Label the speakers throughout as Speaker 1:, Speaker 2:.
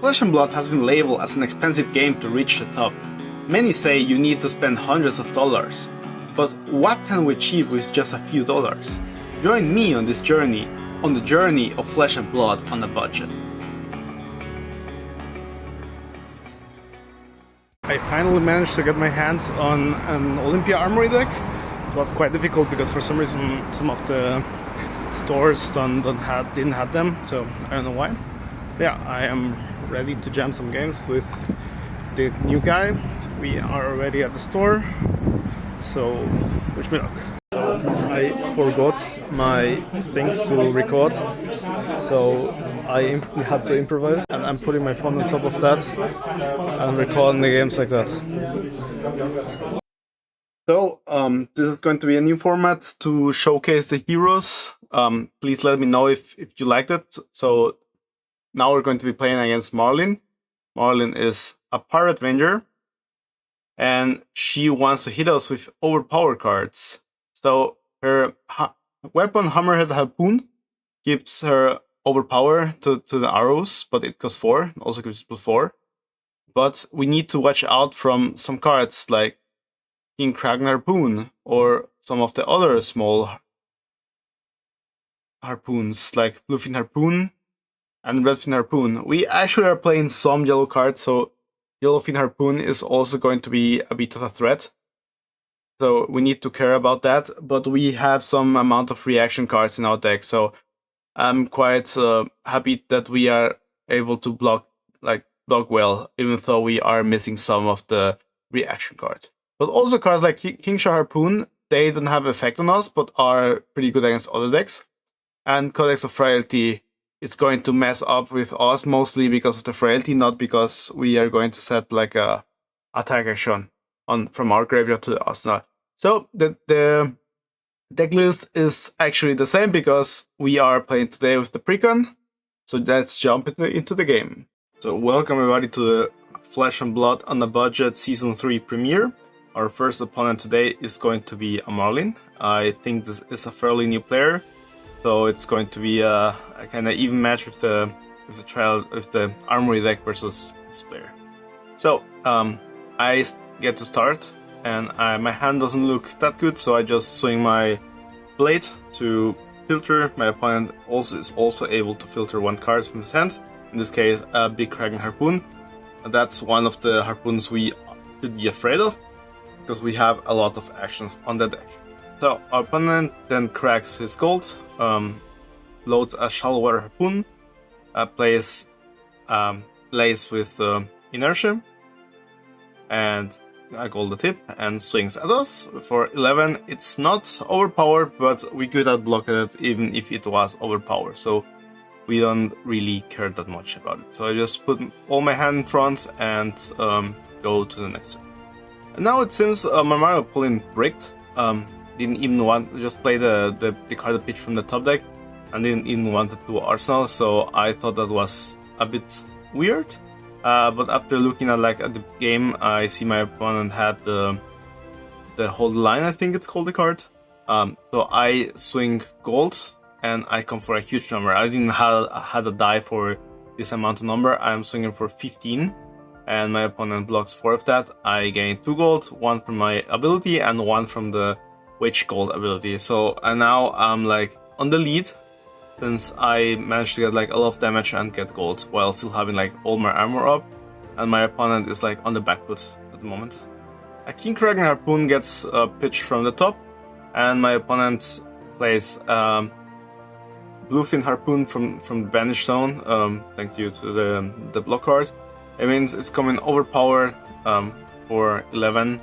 Speaker 1: Flesh and Blood has been labeled as an expensive game to reach the top. Many say you need to spend hundreds of dollars. But what can we achieve with just a few dollars? Join me on this journey, on the journey of Flesh and Blood on a budget. I finally managed to get my hands on an Olympia Armory deck. It was quite difficult because for some reason some of the stores didn't have them, so I don't know why. Yeah, I am ready to jam some games with the new guy. We are already at the store, so wish me luck. I forgot my things to record, so I had to improvise, and I'm putting my phone on top of that and recording the games like that. So, this is going to be a new format to showcase the heroes. Please let me know if you liked it. So, now we're going to be playing against Marlin. Marlin is a pirate ranger, and she wants to hit us with overpowered cards. So, her weapon, Hammerhead Harpoon, gives her overpower to the arrows, but it costs 4, also gives +4. But we need to watch out from some cards like King Kraken Harpoon or some of the other small harpoons like Bluefin Harpoon and Redfin Harpoon. We actually are playing some yellow cards, so Yellowfin Harpoon is also going to be a bit of a threat. So we need to care about that, but we have some amount of reaction cards in our deck, so I'm quite happy that we are able to block well, even though we are missing some of the reaction cards. But also cards like Kingshire Harpoon, they don't have effect on us, but are pretty good against other decks. And Codex of Frailty is going to mess up with us mostly because of the frailty, not because we are going to set like a attack action from our graveyard to us now. So the deck list is actually the same because we are playing today with the Precon. So let's jump into the game. So welcome everybody to the Flesh and Blood on a Budget Season 3 premiere. Our first opponent today is going to be a Marlin. I think this is a fairly new player, so it's going to be a kind of even match with the Armory deck versus this player. So I get to start, and my hand doesn't look that good, so I just swing my blade to filter. My opponent is also able to filter one card from his hand. In this case, a big Kraken Harpoon. And that's one of the harpoons we should be afraid of, because we have a lot of actions on the deck. So our opponent then cracks his gold, loads a Shallow Water Harpoon, plays Lace with Inertia, and a gold tip, and swings at us for 11. It's not overpowered, but we could have blocked it even if it was overpowered, so we don't really care that much about it. So I just put all my hand in front and go to the next one. And now it seems my Mario pulling bricked. Didn't even want to just play the card pitch from the top deck, and didn't even want to do Arsenal, so I thought that was a bit weird. But after looking at the game, I see my opponent had the Hold the Line, I think it's called the card. So I swing gold, and I come for a huge number. I didn't have a die for this amount of number. I'm swinging for 15, and my opponent blocks 4 of that. I gain 2 gold, 1 from my ability and 1 from the Witch Gold ability. So and now I'm on the lead, since I managed to get a lot of damage and get gold while still having all my armor up, and my opponent is on the back foot at the moment. A King Kraken Harpoon gets pitched from the top, and my opponent plays Bluefin Harpoon from the Banished Zone, thank you to the block card. It means it's coming overpowered for 11,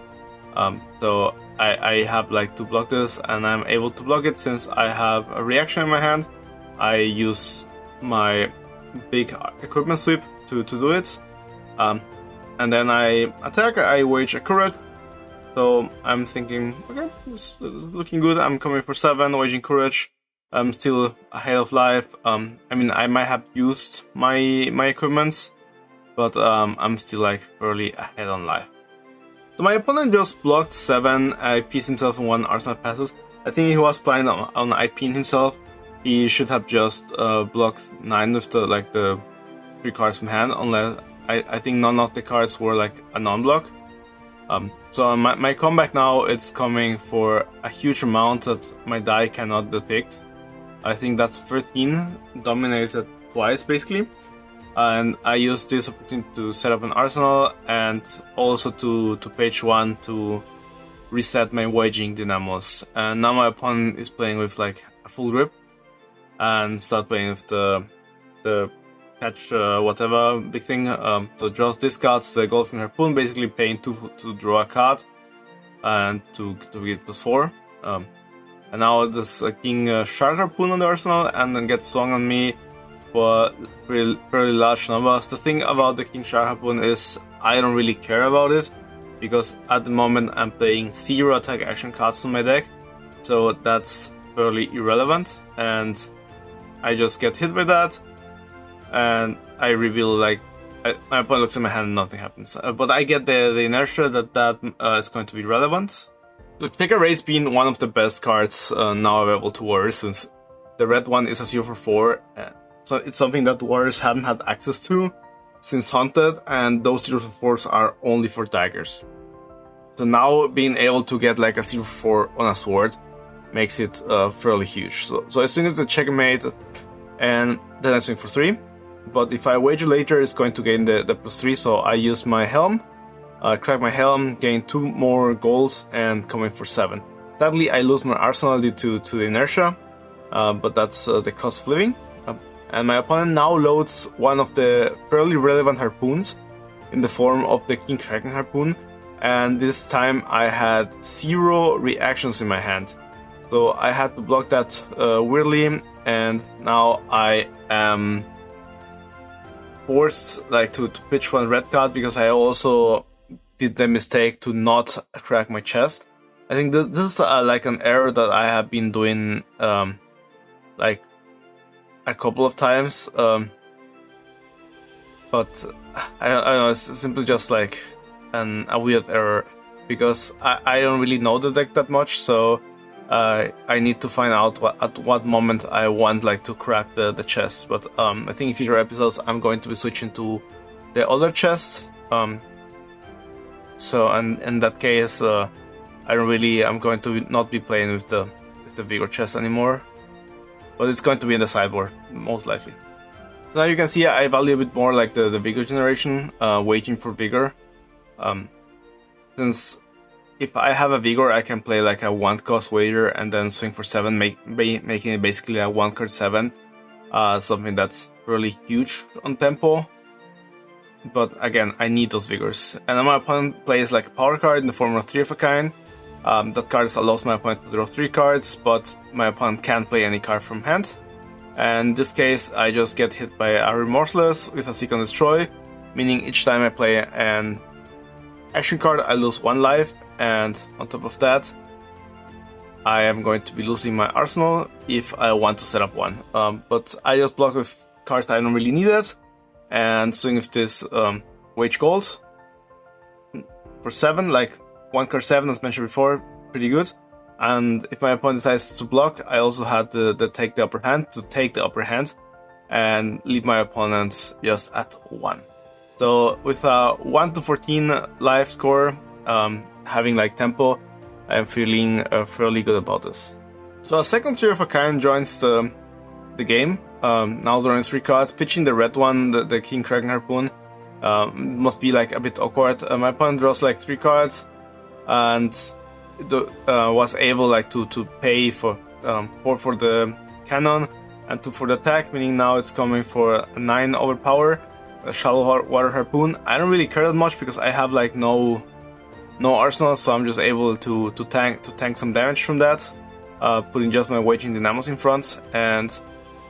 Speaker 1: so I have to block this, and I'm able to block it since I have a reaction in my hand. I use my big equipment sweep to do it, and then I attack. I wage a courage, so I'm thinking, okay, this is looking good. I'm coming for 7, waging courage. I'm still ahead of life. I mean, I might have used my equipments, but I'm still fairly ahead on life. So my opponent just blocked 7, IPs himself in 1 Arsenal passes. I think he was planning on IPing himself. He should have just blocked 9 with the 3 cards from hand, unless I think none of the cards were like a non-block. So my comeback now, it's coming for a huge amount that my die cannot depict. I think that's 13 dominated twice basically. And I used this opportunity to set up an arsenal and also to page 1 to reset my waging dynamos. And now my opponent is playing with like a full grip and start playing with the catch whatever big thing. So draws discards the Golfing Harpoon, basically paying 2 to draw a card and to get +4. And now this King Shark Harpoon on the arsenal and then gets swung on me for fairly large numbers. The thing about the King Shark Harpoon is I don't really care about it, because at the moment I'm playing 0 attack action cards on my deck, so that's fairly irrelevant, and I just get hit by that, and I reveal like my opponent looks at my hand and nothing happens. But I get the inertia that is going to be relevant. So Checker Race being one of the best cards now available to Warriors, since the red one is a 0 for 4. So it's something that Warriors haven't had access to since Haunted, and those 0 for 4s are only for daggers. So now being able to get like a 0 for 4 on a sword makes it fairly huge. So I swing at the checkmate, and then I swing for 3. But if I wager later, it's going to gain the +3, so I use my helm, crack my helm, gain 2 more golds, and coming for 7. Sadly, I lose my arsenal due to the inertia, but that's the cost of living. And my opponent now loads one of the fairly relevant harpoons in the form of the King Kraken Harpoon, and this time I had 0 reactions in my hand. So I had to block that weirdly, and now I am forced like to pitch 1 red card, because I also did the mistake to not crack my chest. I think this is like an error that I have been doing like a couple of times, but I don't know, it's simply just like a weird error, because I don't really know the deck that much, so I need to find out at what moment I want like to crack the chest. But I think in future episodes I'm going to be switching to the other chest. So and in that case, I'm going to not be playing with the bigger chest anymore, but it's going to be in the sideboard most likely. So now you can see I value a bit more like the bigger generation, waiting for vigor. Since if I have a vigor, I can play like a 1-cost wager and then swing for 7, making it basically a 1-card 7, something that's really huge on tempo. But again, I need those vigors. And my opponent plays like a power card in the form of 3 of a kind. That card allows my opponent to draw 3 cards, but my opponent can't play any card from hand. And in this case, I just get hit by a Remorseless with a Seek and Destroy, meaning each time I play an action card, I lose 1 life, and on top of that, I am going to be losing my arsenal if I want to set up 1. But I just block with cards I don't really need it, and swing with this wage gold for 7, like 1-card 7 as mentioned before, pretty good. And if my opponent decides to block, I also had the take the upper hand and leave my opponent just at 1. So with a 1 to 14 life score, having like tempo, I'm feeling fairly good about this. So a second 3 of a kind joins the game, now drawing 3 cards, pitching the red one, the King Kraken Harpoon. Must be like a bit awkward. My opponent draws like 3 cards and was able like to pay for 4 for the cannon and 2 for the attack, meaning now it's coming for a 9 overpower, a Shallow Water Harpoon. I don't really care that much because I have like no arsenal, so I'm just able to tank some damage from that, putting just my waging dynamos in front and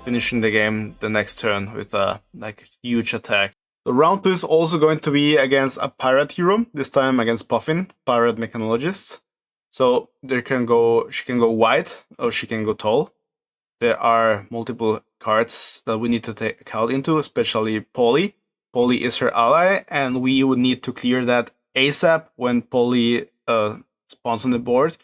Speaker 1: finishing the game the next turn with a like huge attack. The round 2 is also going to be against a pirate hero, this time against Puffin, pirate mechanologist. So she can go wide or she can go tall. There are multiple cards that we need to take account into, especially Polly. Polly is her ally, and we would need to clear that ASAP when Polly spawns on the board.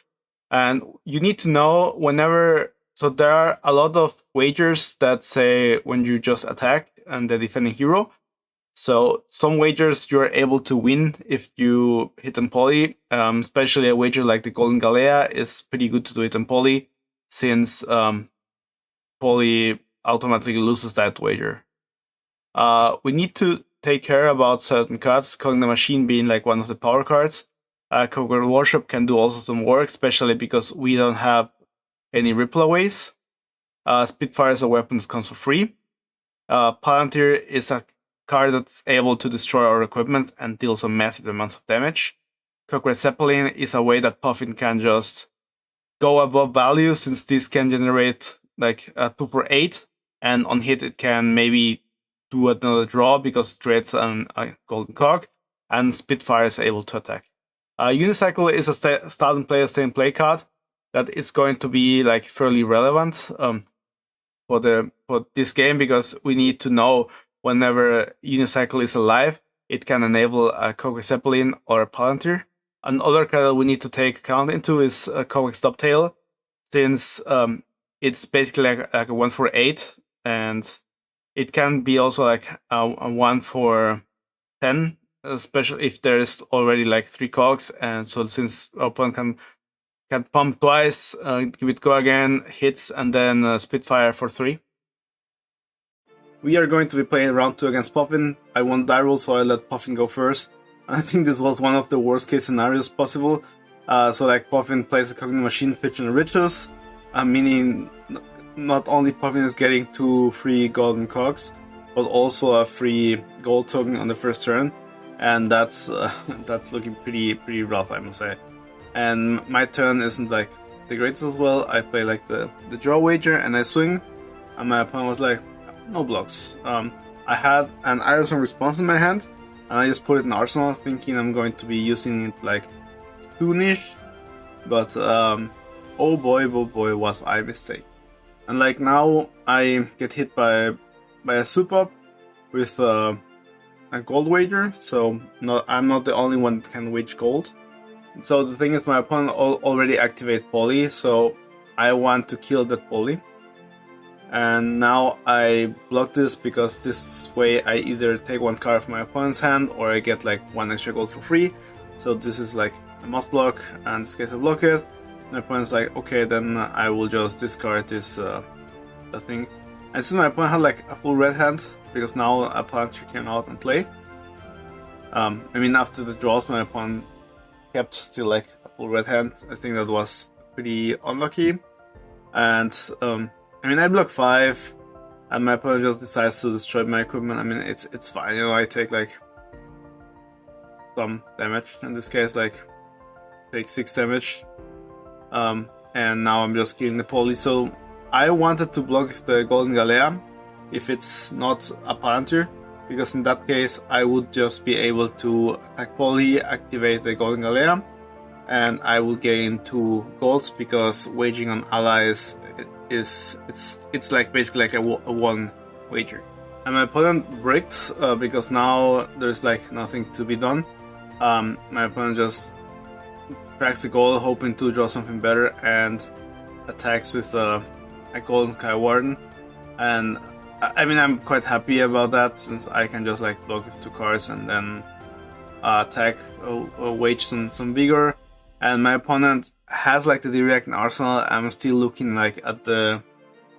Speaker 1: And you need to know whenever. So there are a lot of wagers that say when you just attack and the defending hero, So some wagers you're able to win if you hit on poly, especially a wager like the Golden Galea is pretty good to do it on poly, since poly automatically loses that wager. We need to take care about certain cards, Cognitive Machine being like one of the power cards. Cognitive Worship can do also some work, especially because we don't have any riplaways. Spitfire is a weapon that comes for free. Palantir is a card that's able to destroy our equipment and deal some massive amounts of damage. Cockrate Zeppelin is a way that Puffin can just go above value, since this can generate like a 2 for 8, and on hit it can maybe do another draw because it creates a golden cog, and Spitfire is able to attack. Unicycle is a start and play, stay and play card that is going to be like fairly relevant for this game, because we need to know whenever Unicycle is alive, it can enable a Cockrate Zeppelin or a Palantir. Another card that we need to take account into is a Cockrate Stubtail, since it's basically like a 1 for 8, and it can be also like a 1 for 10, especially if there's already like 3 cogs. And so since our opponent can pump twice, give it go again, hits, and then Spitfire for 3. We are going to be playing round 2 against Puffin. I won die roll, so I let Puffin go first. I think this was one of the worst case scenarios possible. So like Puffin plays a Cognitive Machine, Pitch and Riches, meaning not only Puffin is getting 2 free golden cogs, but also a free gold token on the first turn, and that's looking pretty rough, I must say. And my turn isn't like the greatest as well. I play like the draw wager and I swing, and my opponent was like, no blocks. I had an Iron Song response in my hand, and I just put it in Arsenal, thinking I'm going to be using it like soonish, but oh boy, was I mistaken. And like now I get hit by a soup up with a gold wager, so I'm not the only one that can wage gold. So the thing is, my opponent already activated poly, so I want to kill that poly. And now I block this, because this way I either take 1 card from my opponent's hand or I get like 1 extra gold for free. So this is like a must block, and in this case I block it. My opponent's like, okay, then I will just discard this thing. And since my opponent had like a full red hand, because now a Palantir came out and play. I mean, after the draws, my opponent kept still like a full red hand. I think that was pretty unlucky. And I mean, I block 5, and my opponent just decides to destroy my equipment. I mean, it's fine, you know. I take like some damage. In this case, like take 6 damage. And now I'm just killing the poly. So I wanted to block the Golden Galea if it's not a Palantir, because in that case I would just be able to attack poly, activate the Golden Galea, and I will gain 2 golds, because waging on allies it's like basically like a 1 wager. And my opponent bricked because now there's like nothing to be done. My opponent just cracks the goal, hoping to draw something better, and attacks with a Golden Sky Warden. And I mean, I'm quite happy about that, since I can just like block with 2 cards and then attack, wage some vigor. And my opponent has like the direct in Arsenal. I'm still looking like at the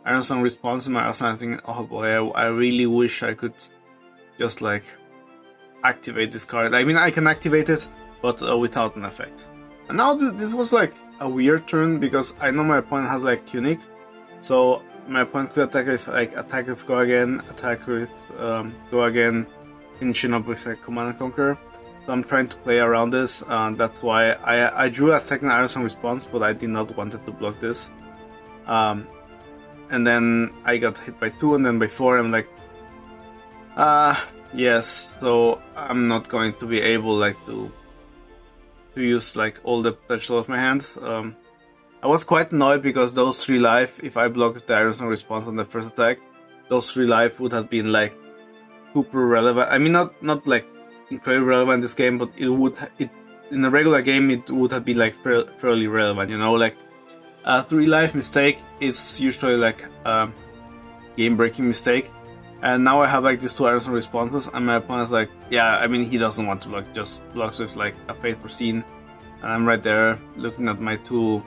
Speaker 1: Iron Song response in my Arsenal. I think, oh boy, I really wish I could just like activate this card. I mean, I can activate it, but without an effect. And now this was like a weird turn, because I know my opponent has like Tunic, so my opponent could attack with Go Again, attack with Go Again, finishing up with a Command and Conquer. So I'm trying to play around this, and that's why I drew a second Iron Song response, but I did not want it to block this. And then I got hit by 2, and then by 4. I'm like, yes. So I'm not going to be able like to use like all the potential of my hand. I was quite annoyed, because those 3 life, if I blocked the Iron Song response on the first attack, those 3 life would have been like super relevant. I mean, not like incredibly relevant in this game, but it in a regular game it would have been like fairly relevant, you know. Like a 3 life mistake is usually like a game breaking mistake, And now I have like these 2 Iron Song responses, and my opponent's like, yeah, I mean, he doesn't want to block, just blocks with like a FaB Foreseen. And I'm right there looking at my 2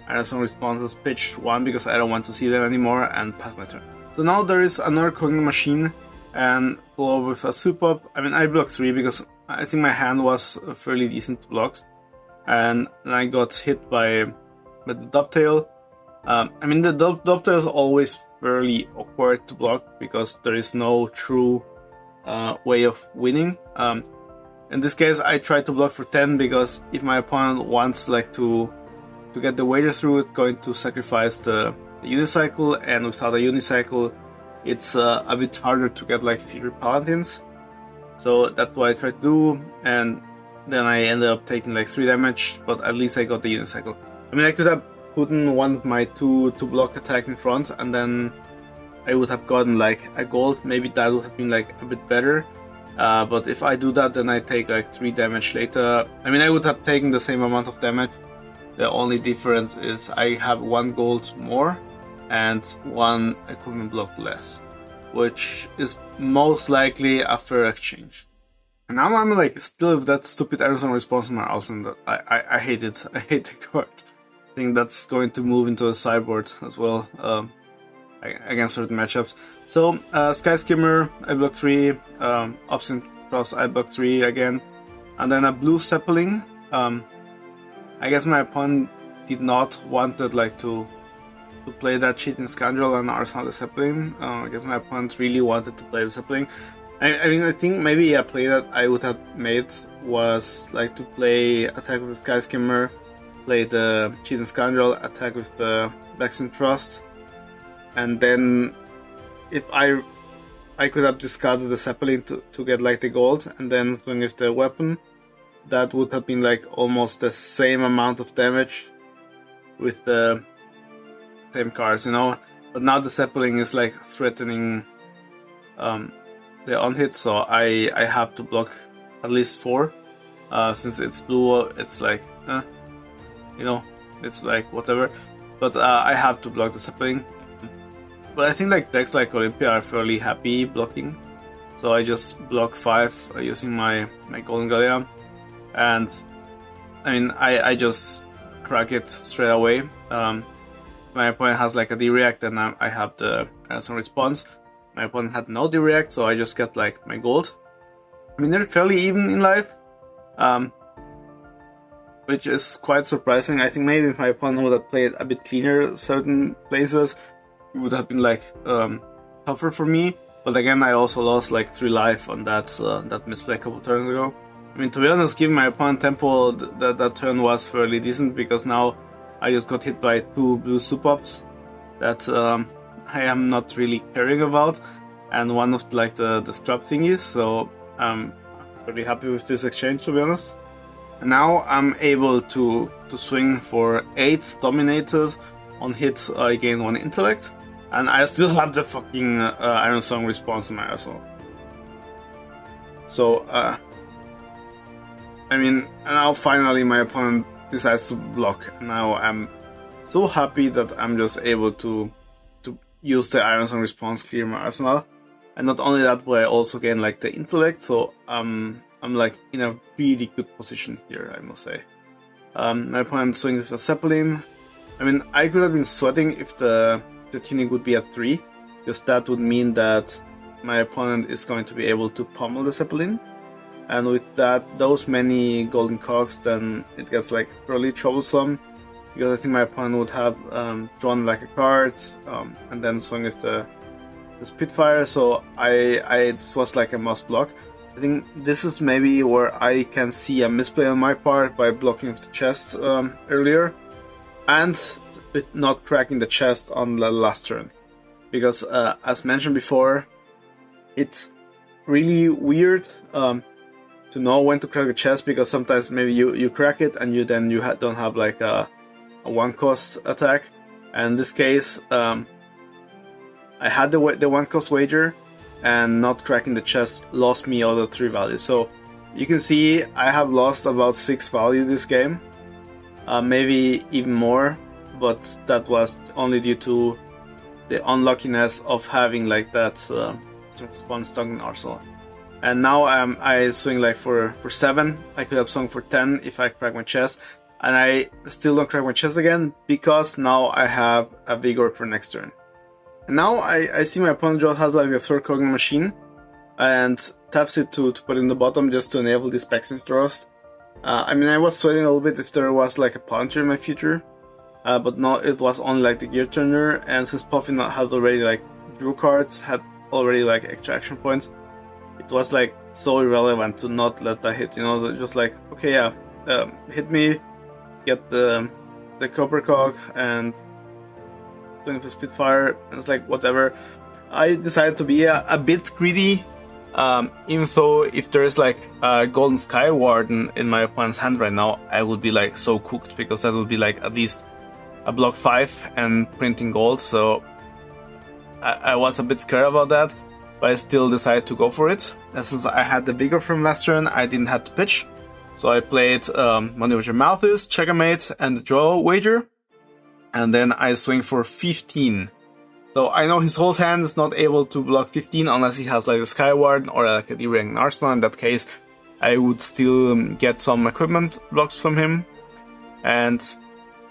Speaker 1: Iron Song responses, pitch 1 because I don't want to see them anymore, and pass my turn. So now there is another cooking machine, and blow with a soup up. I mean, I blocked 3 because I think my hand was fairly decent to blocks. And then I got hit by the dovetail. I mean, the dovetail is always fairly awkward to block because there is no true way of winning. In this case, I tried to block for 10 because if my opponent wants like to get the wager through, it's going to sacrifice the unicycle, and without a unicycle, it's a bit harder to get like Fury Paladins. So that's what I tried to do, and then I ended up taking like 3 damage, but at least I got the unicycle. I mean, I could have put in one of my 2 block attack in front, and then I would have gotten like a gold. Maybe that would have been like a bit better. But if I do that, then I take like 3 damage later. I mean, I would have taken the same amount of damage. The only difference is I have 1 gold more and 1 equipment block less, which is most likely a fair exchange. And now I'm like still with that stupid Iron Song response on my Alson that I hate it. I hate the card. I think that's going to move into a sideboard as well against certain matchups. So Sky Skimmer, I block 3. Obscene Cross, I block 3 again, and then a blue Zeppelin. I guess my opponent did not wanted like to play that cheating Scoundrel and Arsenal the Zeppelin. I guess my opponent really wanted to play the Zeppelin. I mean, I think maybe a play that I would have made was like to play attack with the Sky Skimmer, play the cheating Scoundrel, attack with the Vaccine Trust, and then if I could have discarded the Zeppelin to get like the gold, and then swing with the weapon. That would have been like almost the same amount of damage with the same cards, you know. But now the Zeppelin is like threatening the on-hit, so I have to block at least 4. Since it's blue, it's like, you know, it's like whatever. But I have to block the Zeppelin. But I think like decks like Olympia are fairly happy blocking, so I just block 5 using my Golden Galea, and I mean I just crack it straight away. My opponent has like a D-React, and I have the Iron Song response. My opponent had no D-React, so I just get like my gold. I mean, they're fairly even in life, which is quite surprising. I think maybe if my opponent would have played a bit cleaner certain places, it would have been like tougher for me. But again, I also lost like 3 life on that misplay a couple turns ago. I mean, to be honest, giving my opponent tempo, that turn was fairly decent, because now I just got hit by 2 blue soup-ups that I am not really caring about, and one of like the scrap thingies, so I'm pretty happy with this exchange, to be honest. And now I'm able to swing for 8 dominators. On hits, I gain 1 intellect, and I still have the fucking Iron Song response in my arsenal. So, I mean, now finally my opponent decides to block. Now I'm so happy that I'm just able to use the Iron Song response, clear my arsenal. And not only that, but I also gain like the intellect, so I'm like in a really good position here, I must say. My opponent swings with a Zeppelin. I mean, I could have been sweating if the tuning would be at 3, because that would mean that my opponent is going to be able to pummel the Zeppelin. And with those many golden cogs, then it gets like really troublesome, because I think my opponent would have drawn like a card and then swung with the Spitfire. So this was like a must block. I think this is maybe where I can see a misplay on my part by blocking with the chest earlier, and with not cracking the chest on the last turn, because as mentioned before, it's really weird to know when to crack the chest, because sometimes maybe you crack it and you don't have like a 1-cost attack. And in this case, I had the 1-cost wager, and not cracking the chest lost me all the 3 values. So you can see I have lost about 6 value this game, maybe even more, but that was only due to the unluckiness of having like that one stung in Arsenal. And now I swing like for 7. I could have swung for 10 if I crack my chest. And I still don't crack my chest again because now I have a Vigor for next turn. And now I see my opponent draw has like the 3rd Cognitive Machine and taps it to put in the bottom just to enable this backswing thrust. I mean, I was sweating a little bit if there was like a Palantir in my future, but no, it was only like the Gear Turner. And since Puffin had already like drew cards, had already like extra action points, it was like so irrelevant to not let that hit, you know, just like, okay, yeah, hit me, get the Copper Cog and swing for Spitfire, and it's like, whatever. I decided to be a bit greedy, even though if there's like a Golden Sky Warden in my opponent's hand right now, I would be like so cooked, because that would be like at least a block 5 and printing gold, so I was a bit scared about that. But I still decided to go for it. And since I had the Vigor from last turn, I didn't have to pitch. So I played Money With Your Mouth Is, Checkmate, and the Draw Wager. And then I swing for 15. So I know his whole hand is not able to block 15 unless he has like a Skyward or like a D-Ring Arsenal. In that case, I would still get some equipment blocks from him. And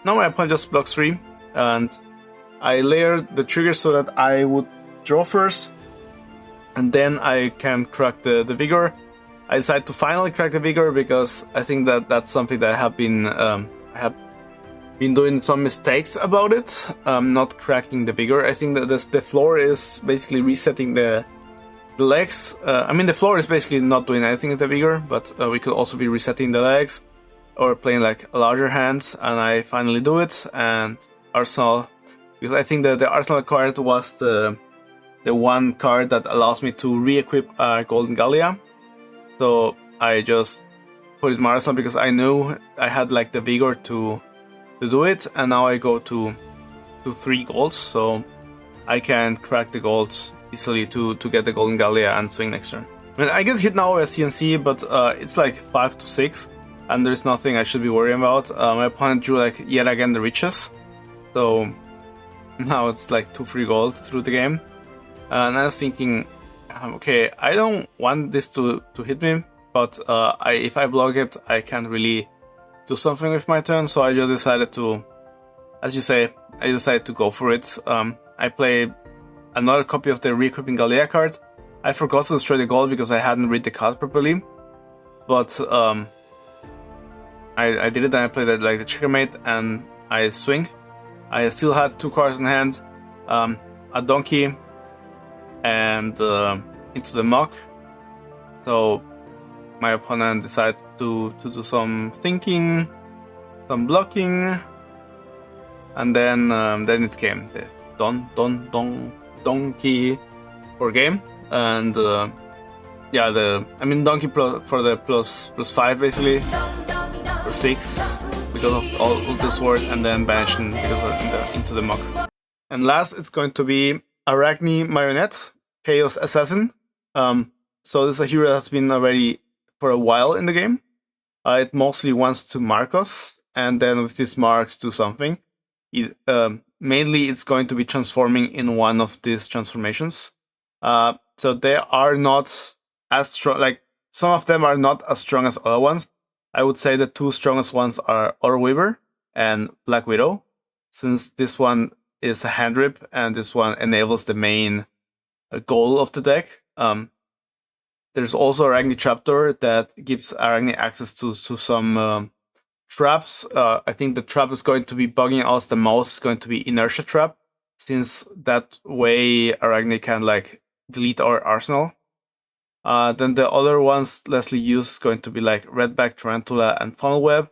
Speaker 1: now my opponent just blocks 3. And I layered the trigger so that I would draw first. And then I can crack the Vigor. I decided to finally crack the Vigor because I think that that's something that I have been doing some mistakes about it. Not cracking the Vigor. I think that the floor is basically resetting the legs. I mean, the floor is basically not doing anything with the Vigor, but we could also be resetting the legs or playing like larger hands. And I finally do it. And Arsenal, because I think that the Arsenal card was the one card that allows me to re-equip Golden Gallia. So I just put it in my arsenal because I knew I had like the Vigor to do it, and now I go to 3 golds, so I can crack the golds easily to get the Golden Gallia and swing next turn. I mean, I get hit now with CNC, but it's like 5 to 6, and there's nothing I should be worrying about. My opponent drew like yet again the Riches, so now it's like 2 free gold through the game. And I was thinking, okay, I don't want this to hit me, but if I block it, I can't really do something with my turn, so I just decided to, as you say, I decided to go for it. I played another copy of the Re-Equipping Gallia card. I forgot to destroy the gold because I hadn't read the card properly, but I did it, and I played it like the Checkmate, and I swing. I still had 2 cards in hand, a Donkey, and into the Muck. So my opponent decided to do some thinking, some blocking, and then it came the Donkey for game, and yeah, Donkey for the plus 5 basically, or 6 because of all the sword, and then banishing into the Muck. And last, it's going to be Arachne Marionette, Chaos Assassin. So this is a hero that's been already for a while in the game. It mostly wants to mark us, and then with these marks do something. Mainly it's going to be transforming in one of these transformations. So they are not as strong, like some of them are not as strong as other ones. I would say the 2 strongest ones are Orweaver and Black Widow, since this one is a hand rip and this one enables the main goal of the deck. There's also Arachne Trapdoor that gives Arachne access to some traps. I think the trap is going to be bugging us the most. It's going to be Inertia Trap, since that way Arachne can like delete our arsenal. Then the other ones Leslie used is going to be like Redback Tarantula and Funnel Web.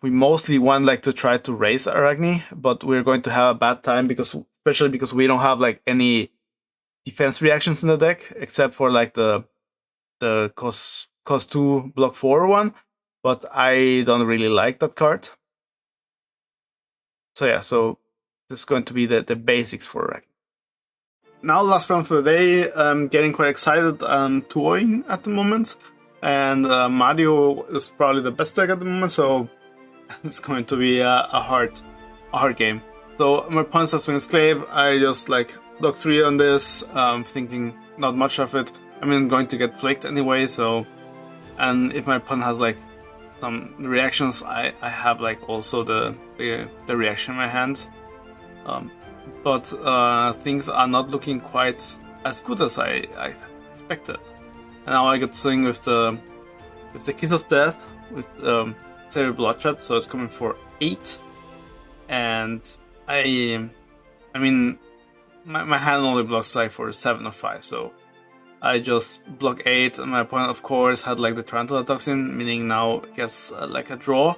Speaker 1: We mostly want like to try to raise Arachne, but we're going to have a bad time especially because we don't have like any defense reactions in the deck, except for like the cost 2 block 4 one, but I don't really like that card. So yeah, so this is going to be the basics for Arachne. Now last round for the day, I'm getting quite excited. I'm toying at the moment, and Mario is probably the best deck at the moment, so it's going to be a hard game. So my opponent has Swing Esclave. I just like block 3 on this, thinking not much of it. I mean, I'm going to get flicked anyway, so... And if my opponent has like some reactions, I have like also the reaction in my hand. But things are not looking quite as good as I expected. And now I get swing with the Kiss of Death with Severe Bloodshed, so it's coming for 8. And I mean, my hand only blocks like for 7 or 5, so I just block 8, and my opponent of course had like the Tarantula Toxin, meaning now gets like a draw.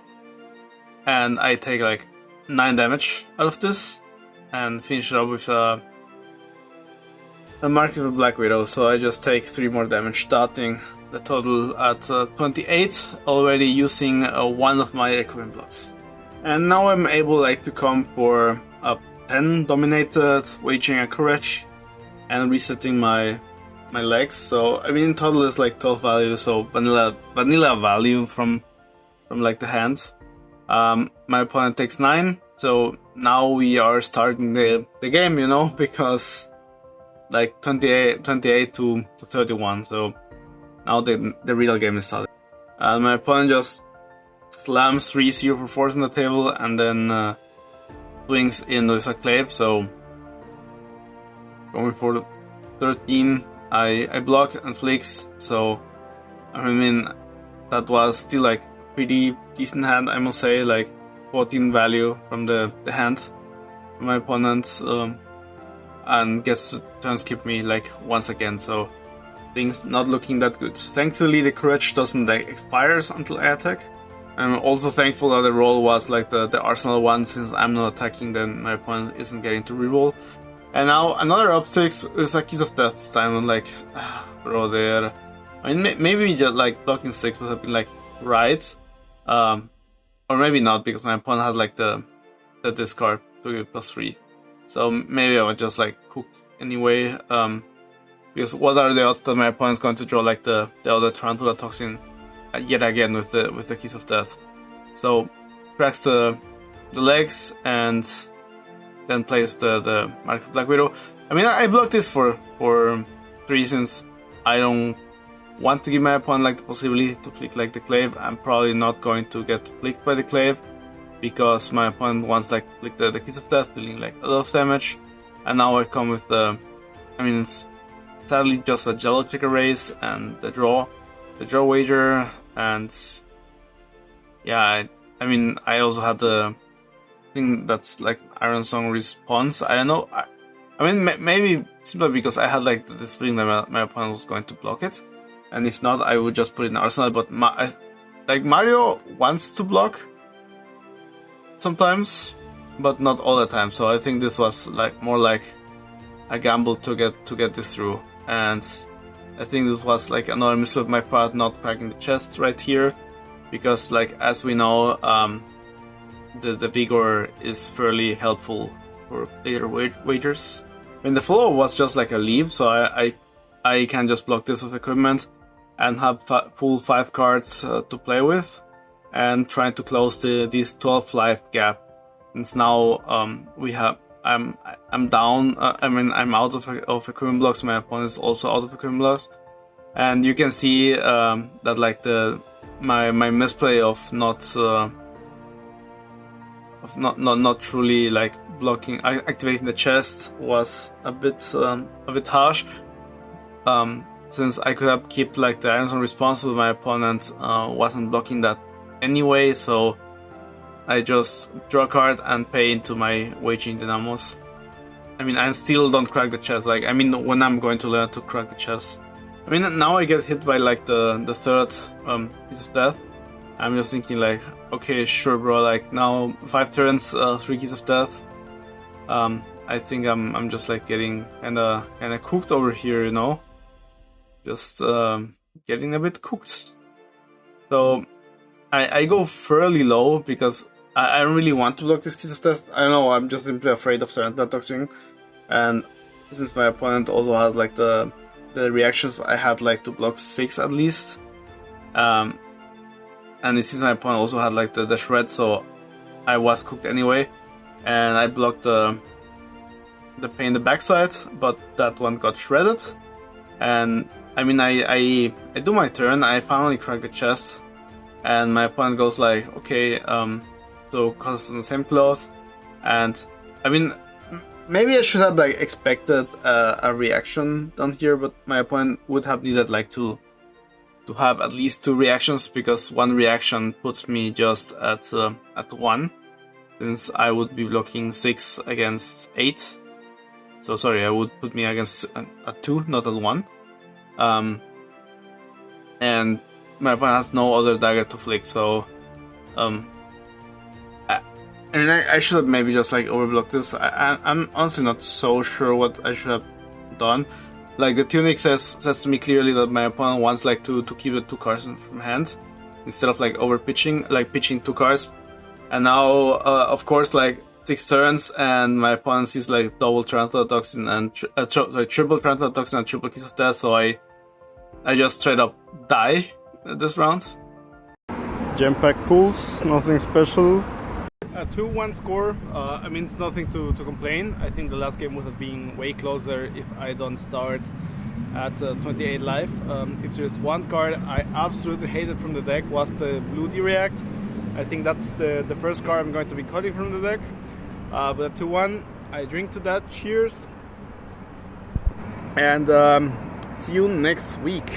Speaker 1: And I take like 9 damage out of this, and finish it up with a Mark of a Black Widow, so I just take 3 more damage, starting the total at 28, already using one of my equipment blocks. And now I'm able like to come for a 10 dominated, waging a courage, and resetting my legs. So I mean in total is like 12 value, so vanilla value from like the hand. My opponent takes 9, so now we are starting the game, you know, because like 28 to 31, so now the real game is started. And my opponent just slams 3-0 for force on the table, and then swings in with a clave, so going for 13, I block and flicks, so I mean that was still like pretty decent hand, I must say, like 14 value from the hand from my opponent, and gets to turn skip me like once again, so things not looking that good. Thankfully the courage doesn't like expires until I attack. I'm also thankful that the roll was like the Arsenal one, since I'm not attacking, then my opponent isn't getting to reroll. And now another up 6 is a Kiss of Death this time. I'm like, bro, there. I mean, maybe just like blocking 6 would have been like right, or maybe not, because my opponent has like the discard to give +3. So maybe I would just like cooked anyway. Because what are the odds that my opponent's going to draw like the other Tarantula Toxin yet again with the Kiss of Death? So cracks the legs and then plays the Mark of Black Widow. I mean, I blocked this for reasons. I don't want to give my opponent like the possibility to flick like the clave. I'm probably not going to get flicked by the clave, because my opponent wants like to flick the Kiss of Death, dealing like a lot of damage. And now I come with the, I mean, it's sadly just a Jello Checker race and the draw wager, and yeah, I mean I also had the thing that's like Iron Song response. I don't know. I mean maybe simply because I had like this feeling that my opponent was going to block it, and if not, I would just put it in Arsenal. But like Mario wants to block sometimes, but not all the time. So I think this was like more like a gamble to get this through, and I think this was like another mistake of my part, not cracking the chest right here, because like as we know, the vigor is fairly helpful for later wagers. I mean the flow was just like a leap, so I can just block this with equipment and have full 5 cards to play with, and trying to close this 12 life gap. Since now we have I'm down. I mean I'm out of equipment blocks. My opponent is also out of equipment blocks, and you can see that like my misplay of not truly like blocking, activating the chest was a bit harsh. Since I could have kept like the Iron Song responsible, my opponent wasn't blocking that anyway, so I just draw a card and pay into my Waging Dynamos. I mean, I still don't crack the chest. Like, I mean, when I'm going to learn to crack the chest. I mean, now I get hit by like the third Kiss of Death. I'm just thinking like, okay, sure, bro. Like now 5 turns, 3 Keys of Death. I think I'm just like getting kinda cooked over here, you know. Just getting a bit cooked. So I go fairly low because I don't really want to block this Kiss of Death. I don't know, I'm just simply afraid of Tarantula Toxin. And since my opponent also has like the reactions, I had like to block 6 at least. And since my opponent also had like the shred, so I was cooked anyway. And I blocked the the pain in the backside, but that one got shredded. And I mean, I do my turn. I finally crack the chest, and my opponent goes like, okay, so because of the same cloth, and I mean, maybe I should have like expected a reaction down here, but my opponent would have needed like to have at least 2 reactions, because 1 reaction puts me just at 1, since I would be blocking 6 against 8. So sorry, I would put me against at 2, not at 1. And my opponent has no other dagger to flick, so I mean, I should have maybe just like overblocked this. I'm honestly not so sure what I should have done. Like, the tunic says to me clearly that my opponent wants like to keep the 2 cards from hand instead of like over pitching, like pitching 2 cards. And now, of course, like 6 turns, and my opponent sees like double Tarantula Toxin and triple Tarantula Toxin and triple Kiss of Death. So I just straight up die this round. Gem pack pulls, nothing special. A 2-1 score, I mean, it's nothing to complain. I think the last game would have been way closer if I don't start at 28 life. If there's one card I absolutely hated from the deck, was the blue D-React. I think that's the first card I'm going to be cutting from the deck. But at 2-1, I drink to that. Cheers. And see you next week.